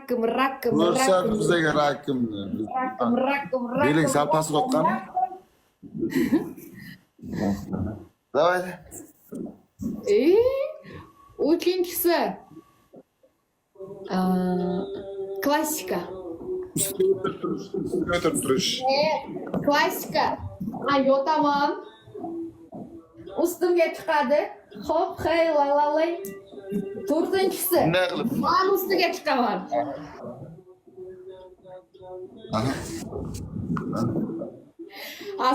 Ko'rsat bizaga rakimni. Beling sal pastroq qani? Давай. Uchinchisi. Klassika. O'tirib turish. Klassika. Yotaman. Ustimga chiqadi. Hop, hey, lalalay. To'rtinchisi. Bunday qilib. Men ustiga chiqaman.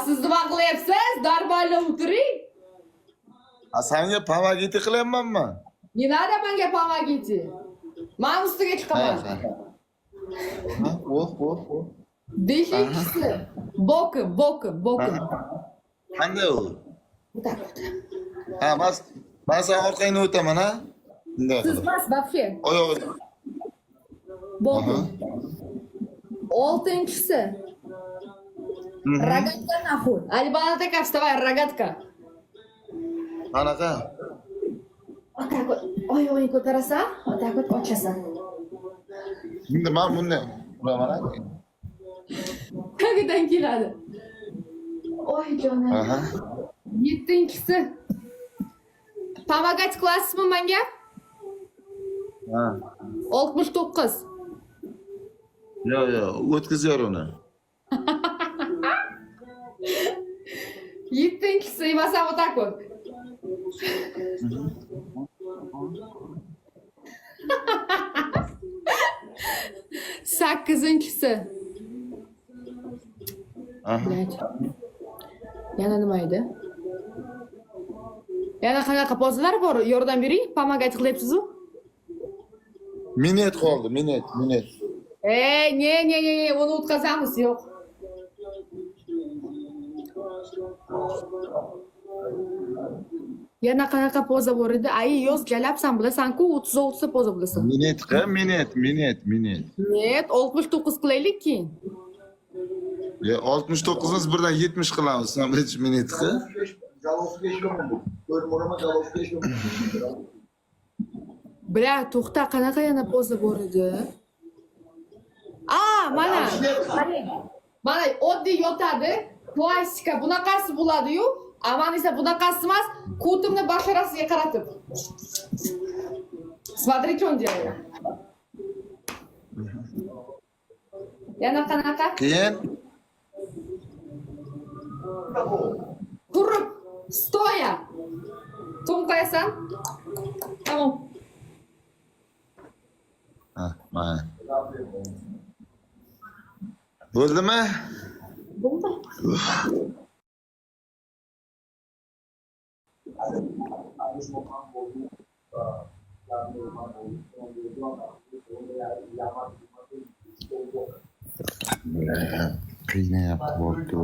Siz nima qilyapsiz? Darbalda o'tiring. Senga pomagiti qilyapmanmi? Не надо menga pomagiti. Men ustiga chiqaman. Oh. Beshinchisi. Bokim. Qanday u? Так. Men sen orqangdan o'taman, ha? Bunday Siz qilib. mas вообще. Oyog'ini. Bokim. Oltinchisi. Rogatka нахуй. Альбаната вставай, рогатка. Qanaqa? Вот так вот. Oyog'ingni ko'tarasan, вот так вот ochasan. Endi men bunday uraman. Tagidan keladi. Oy jonim. Yettinchisi. Pomagать qilasizmi menga? Ha. 69. Yo'q, o'tkazyor uni. Yettinchisi emasam вот так вот. Sakkizinchisi. Yana nima edi? Yana qanaqa pozalar bor? Yordam bering, pomagать qilyapsiz-ku. Minut qoldi, minut. Ne, uni o'tkazamiz, yo'q. Yana qanaqa poza bor edi? Ay, yoz jalabsan, bilasan-ku, 30 ta poza bilasan. Minut. Net, 69 qilaylik keyin. 69'imiz birden 70 qilamiz. Sen birinchi minutga. Bira, to'xta, qanaqa yana poza bor edi? Mana oddiy yotadi, klassika bunaqasi bo'ladi-yu, aman esa bunaqasi emas, ko'timni basharasiga qaratib. Смотри, что он делает. Yana qanaqa? Keyin Turib, stoya. To'm qo'yasan? Tamam. mana. Bo'ldimi? Bo'ldi. Qiynayapti, bo'pti.